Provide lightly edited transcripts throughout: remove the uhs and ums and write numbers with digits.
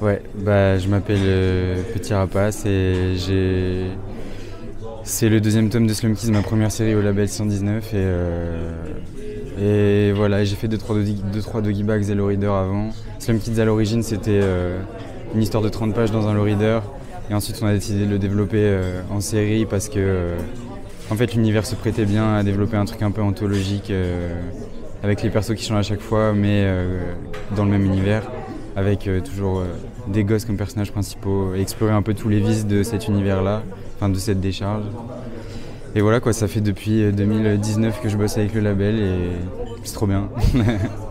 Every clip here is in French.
Ouais, bah je m'appelle Petit Rapace et c'est le deuxième tome de Slum Kids, ma première série au label 119 et voilà, j'ai fait 2-3 doggy bags et low reader avant. Slum Kids à l'origine c'était une histoire de 30 pages dans un low reader et ensuite on a décidé de le développer en série parce que en fait l'univers se prêtait bien à développer un truc un peu anthologique avec les persos qui changent à chaque fois mais dans le même univers avec toujours des gosses comme personnages principaux et explorer un peu tous les vices de cet univers-là, enfin de cette décharge. Et voilà quoi, ça fait depuis 2019 que je bosse avec le label et c'est trop bien.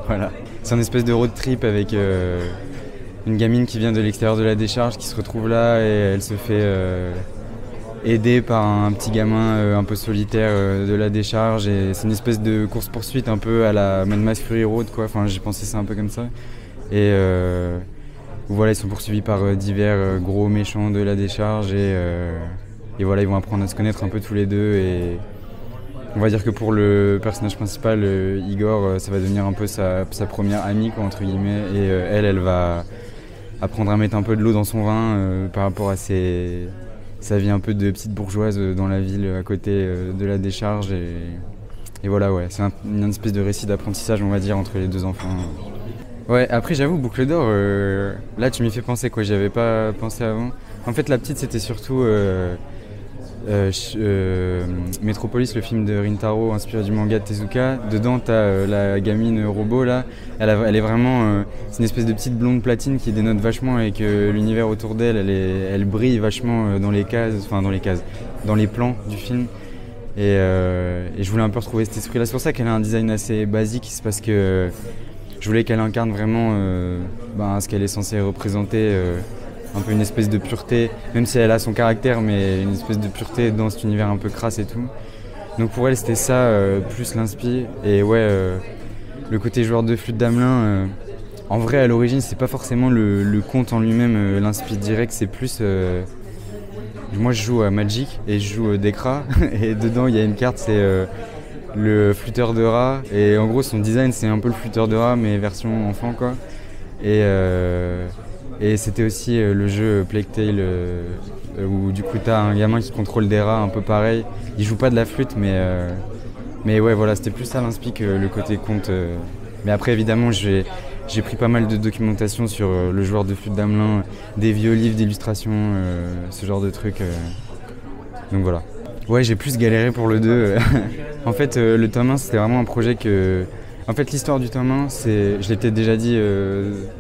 Voilà. C'est une espèce de road trip avec une gamine qui vient de l'extérieur de la décharge qui se retrouve là et elle se fait aider par un petit gamin un peu solitaire de la décharge et c'est une espèce de course-poursuite un peu à la Mad Max Fury Road quoi, enfin j'ai pensé ça un peu comme ça. Et voilà, ils sont poursuivis par divers gros méchants de la décharge et voilà, ils vont apprendre à se connaître un peu tous les deux et on va dire que pour le personnage principal, Igor, ça va devenir un peu sa première amie quoi, entre guillemets et elle va apprendre à mettre un peu de l'eau dans son vin par rapport à sa vie un peu de petite bourgeoise dans la ville à côté de la décharge et voilà, ouais, c'est une espèce de récit d'apprentissage on va dire entre les deux enfants. Ouais, après j'avoue, Boucle d'Or, là tu m'y fais penser quoi, j'y avais pas pensé avant. En fait la petite c'était surtout Metropolis, le film de Rintaro inspiré du manga de Tezuka. Dedans t'as la gamine robot là, elle est vraiment, c'est une espèce de petite blonde platine qui dénote vachement et que l'univers autour d'elle, elle brille vachement dans les cases, dans les plans du film. Et je voulais un peu retrouver cet esprit là, c'est pour ça qu'elle a un design assez basique, c'est parce que je voulais qu'elle incarne vraiment ce qu'elle est censée représenter, un peu une espèce de pureté, même si elle a son caractère, mais une espèce de pureté dans cet univers un peu crasse et tout. Donc pour elle c'était ça, plus l'inspi. Et ouais, le côté joueur de flûte d'Amelin, en vrai à l'origine c'est pas forcément le conte en lui-même, l'inspi direct, c'est plus... moi je joue à Magic et je joue Dekra et dedans il y a une carte, c'est... le flûteur de rat et en gros son design c'est un peu le flûteur de rat mais version enfant quoi et c'était aussi le jeu Plague Tale où du coup t'as un gamin qui contrôle des rats un peu pareil, il joue pas de la flûte mais ouais voilà c'était plus ça l'inspi que le côté conte mais après évidemment j'ai pris pas mal de documentation sur le joueur de flûte d'Amelin, des vieux livres d'illustration, ce genre de trucs donc voilà. Ouais, j'ai plus galéré pour le 2. En fait, le tome 1, c'était vraiment un projet que... En fait, l'histoire du tome 1, c'est... Je l'ai peut-être déjà dit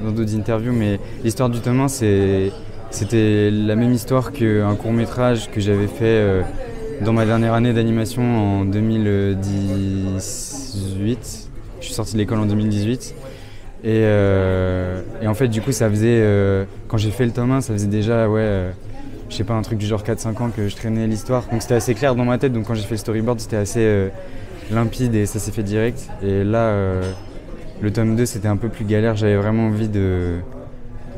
dans d'autres interviews, mais l'histoire du tome 1, c'était la même histoire qu'un court-métrage que j'avais fait dans ma dernière année d'animation en 2018. Je suis sorti de l'école en 2018. Et en fait, du coup, ça faisait... quand j'ai fait le tome 1, ça faisait déjà, je sais pas, un truc du genre 4-5 ans que je traînais l'histoire. Donc c'était assez clair dans ma tête, donc quand j'ai fait le storyboard c'était assez limpide et ça s'est fait direct. Et là, le tome 2 c'était un peu plus galère, j'avais vraiment envie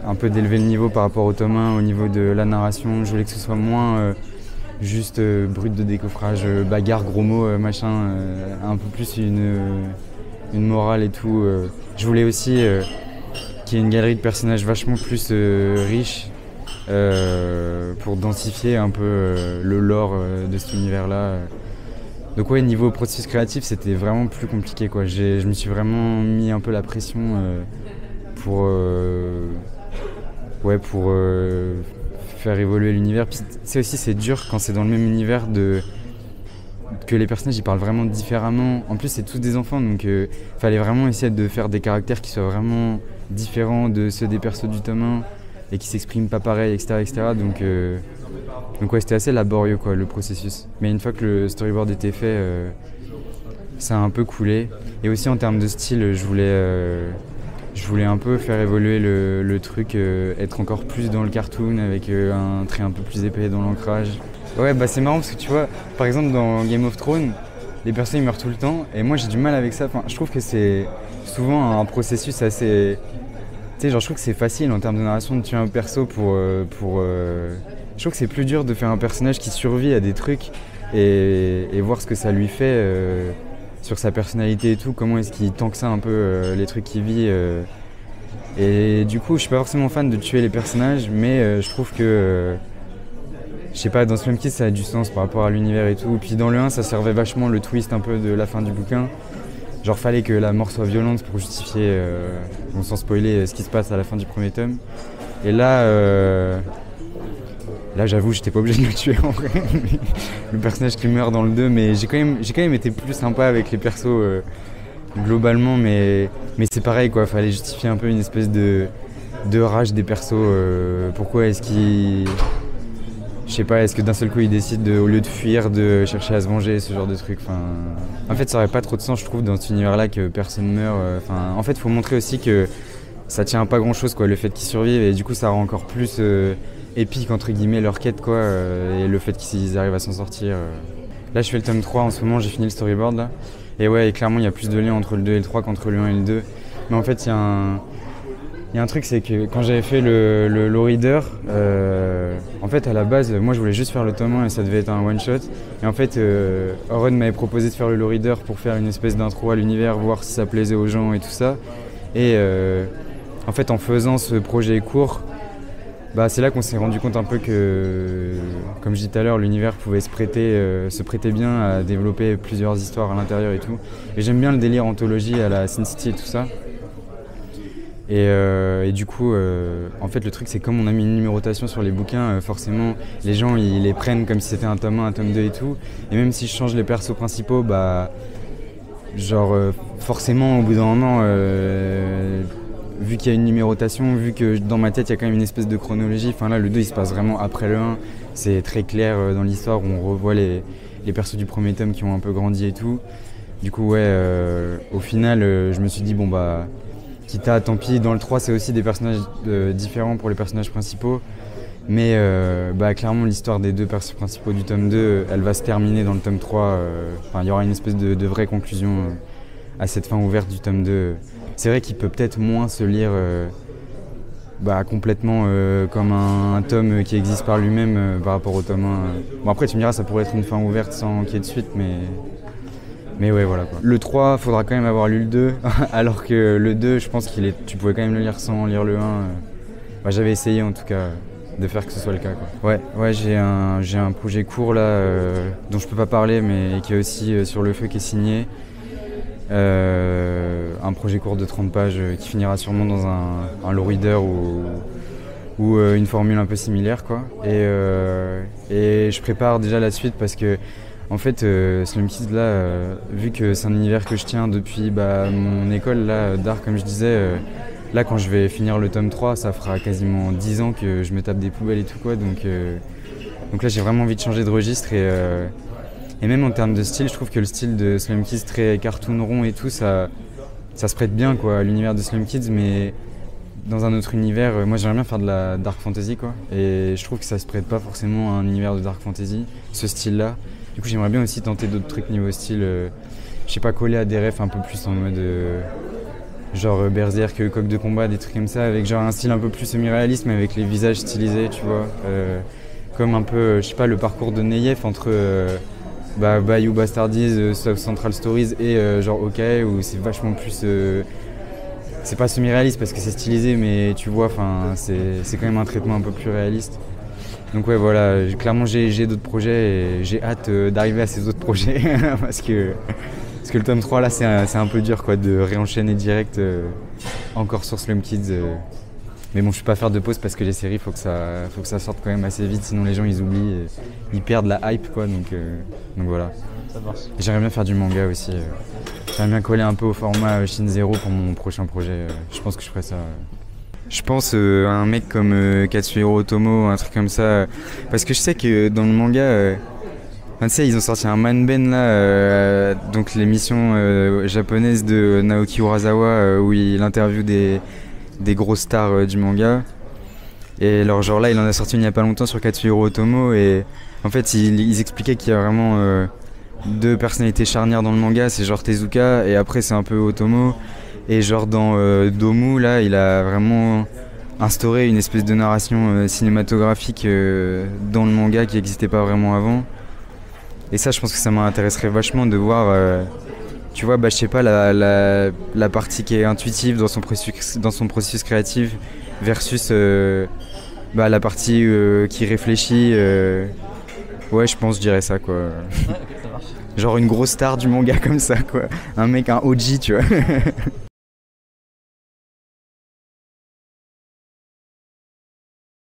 un peu d'élever le niveau par rapport au tome 1, au niveau de la narration. Je voulais que ce soit moins juste brut de décoffrage, bagarre, gros mots, machin, un peu plus une morale et tout. Je voulais aussi qu'il y ait une galerie de personnages vachement plus riche. Pour densifier un peu le lore de cet univers-là. Donc ouais, niveau processus créatif, c'était vraiment plus compliqué quoi. Je me suis vraiment mis un peu la pression pour faire évoluer l'univers. Puis c'est dur quand c'est dans le même univers que les personnages ils parlent vraiment différemment. En plus c'est tous des enfants donc fallait vraiment essayer de faire des caractères qui soient vraiment différents de ceux des persos du tome 1. Et qui s'expriment pas pareil, etc. Donc ouais, c'était assez laborieux quoi, le processus. Mais une fois que le storyboard était fait, ça a un peu coulé. Et aussi en termes de style, je voulais un peu faire évoluer le truc, être encore plus dans le cartoon avec un trait un peu plus épais dans l'ancrage. Ouais, bah c'est marrant parce que tu vois, par exemple dans Game of Thrones, les personnes ils meurent tout le temps et moi j'ai du mal avec ça. Enfin, je trouve que c'est souvent un processus assez... Tu sais, genre, je trouve que c'est facile en termes de narration de tuer un perso je trouve que c'est plus dur de faire un personnage qui survit à des trucs et voir ce que ça lui fait sur sa personnalité et tout. Comment est-ce qu'il tank ça un peu les trucs qu'il vit Et du coup, je suis pas forcément fan de tuer les personnages, mais je trouve que, je sais pas, dans Slum Kids, ça a du sens par rapport à l'univers et tout. Puis dans le 1, ça servait vachement le twist un peu de la fin du bouquin. Genre, fallait que la mort soit violente pour justifier, bon, sans spoiler, ce qui se passe à la fin du premier tome. Et là, j'avoue, j'étais pas obligé de le tuer en vrai. Le personnage qui meurt dans le 2, mais j'ai quand même été plus sympa avec les persos globalement, mais c'est pareil quoi, fallait justifier un peu une espèce de rage des persos. Pourquoi est-ce qu'ils. Je sais pas, est-ce que d'un seul coup ils décident, au lieu de fuir, de chercher à se venger, ce genre de truc. En fait, ça aurait pas trop de sens, je trouve, dans cet univers-là que personne meurt. En fait, faut montrer aussi que ça tient à pas grand-chose, quoi, le fait qu'ils survivent, et du coup, ça rend encore plus épique, entre guillemets, leur quête, quoi, et le fait qu'ils arrivent à s'en sortir. Là, je fais le tome 3 en ce moment, j'ai fini le storyboard, là. Et ouais, clairement, il y a plus de liens entre le 2 et le 3 qu'entre le 1 et le 2. Mais en fait, il y a un truc, c'est que quand j'avais fait le Low Reader, en fait, à la base, moi, je voulais juste faire le tome 1 et ça devait être un one-shot. Et en fait, Oren m'avait proposé de faire le Low Reader pour faire une espèce d'intro à l'univers, voir si ça plaisait aux gens et tout ça. Et en fait, en faisant ce projet court, c'est là qu'on s'est rendu compte un peu que, comme je disais tout à l'heure, l'univers pouvait se prêter bien à développer plusieurs histoires à l'intérieur et tout. Et j'aime bien le délire anthologie à la Sin City et tout ça. Et du coup, en fait, le truc, c'est comme on a mis une numérotation sur les bouquins, forcément, les gens, ils les prennent comme si c'était un tome 1, un tome 2 et tout. Et même si je change les persos principaux, forcément, au bout d'un moment, vu qu'il y a une numérotation, vu que dans ma tête, il y a quand même une espèce de chronologie, là, le 2, il se passe vraiment après le 1. C'est très clair dans l'histoire, où on revoit les persos du premier tome qui ont un peu grandi et tout. Du coup, ouais, au final, je me suis dit, Kita, tant pis, dans le 3 c'est aussi des personnages différents pour les personnages principaux, mais clairement l'histoire des deux personnages principaux du tome 2, elle va se terminer dans le tome 3, il y aura une espèce de vraie conclusion à cette fin ouverte du tome 2. C'est vrai qu'il peut peut-être moins se lire complètement comme un tome qui existe par lui-même par rapport au tome 1. Bon après tu me diras, ça pourrait être une fin ouverte sans qu'il y ait de suite, mais ouais, voilà quoi. Le 3, faudra quand même avoir lu le 2, alors que le 2, je pense tu pouvais quand même le lire sans lire le 1. J'avais essayé en tout cas de faire que ce soit le cas, quoi. Ouais, j'ai un projet court là, dont je peux pas parler, mais qui est aussi sur le feu, qui est signé. Un projet court de 30 pages qui finira sûrement dans un low reader ou une formule un peu similaire, quoi. Et je prépare déjà la suite parce que en fait, Slum Kids, là, vu que c'est un univers que je tiens depuis mon école là, d'art, comme je disais, là, quand je vais finir le tome 3, ça fera quasiment 10 ans que je me tape des poubelles et tout, quoi. Donc là, j'ai vraiment envie de changer de registre. Et même en termes de style, je trouve que le style de Slum Kids, très cartoon rond et tout, ça se prête bien, quoi, à l'univers de Slum Kids, mais dans un autre univers. Moi, j'aimerais bien faire de la dark fantasy, quoi. Et je trouve que ça se prête pas forcément à un univers de dark fantasy, ce style-là. Du coup, j'aimerais bien aussi tenter d'autres trucs niveau style, je sais pas, coller à des refs un peu plus en mode genre Berserk, Coq de combat, des trucs comme ça, avec genre un style un peu plus semi-réaliste, mais avec les visages stylisés, tu vois. Comme un peu, je sais pas, le parcours de Neyef entre Bayou Bastardies, South Central Stories et genre OK, où c'est vachement plus. C'est pas semi-réaliste parce que c'est stylisé, mais tu vois, c'est quand même un traitement un peu plus réaliste. Donc ouais, voilà, clairement j'ai d'autres projets et j'ai hâte d'arriver à ces autres projets parce que le tome 3 là c'est un peu dur, quoi, de réenchaîner direct encore sur Slum Kids. Mais bon, je ne vais pas faire de pause parce que les séries, faut que ça sorte quand même assez vite, sinon les gens ils oublient, ils perdent la hype, quoi, donc voilà. Ça marche. Et j'aimerais bien faire du manga aussi. J'aimerais bien coller un peu au format Shin Zero pour mon prochain projet. Je pense que je ferai ça. Je pense à un mec comme Katsuhiro Otomo, un truc comme ça, parce que je sais que dans le manga, tu sais, ils ont sorti un Manben là, donc l'émission japonaise de Naoki Urasawa où il interviewe des grosses stars du manga. Et alors genre là, il en a sorti il n'y a pas longtemps sur Katsuhiro Otomo, et en fait ils expliquaient qu'il y a vraiment deux personnalités charnières dans le manga, c'est genre Tezuka et après c'est un peu Otomo. Et genre dans Domu, là, il a vraiment instauré une espèce de narration cinématographique dans le manga qui n'existait pas vraiment avant. Et ça, je pense que ça m'intéresserait vachement de voir, tu vois, bah, je sais pas, la partie qui est intuitive dans son processus créatif versus bah, la partie qui réfléchit. Ouais, je pense, je dirais ça, quoi. Ouais, ok, ça marche. Genre une grosse star du manga comme ça, quoi. Un mec, un OG, tu vois.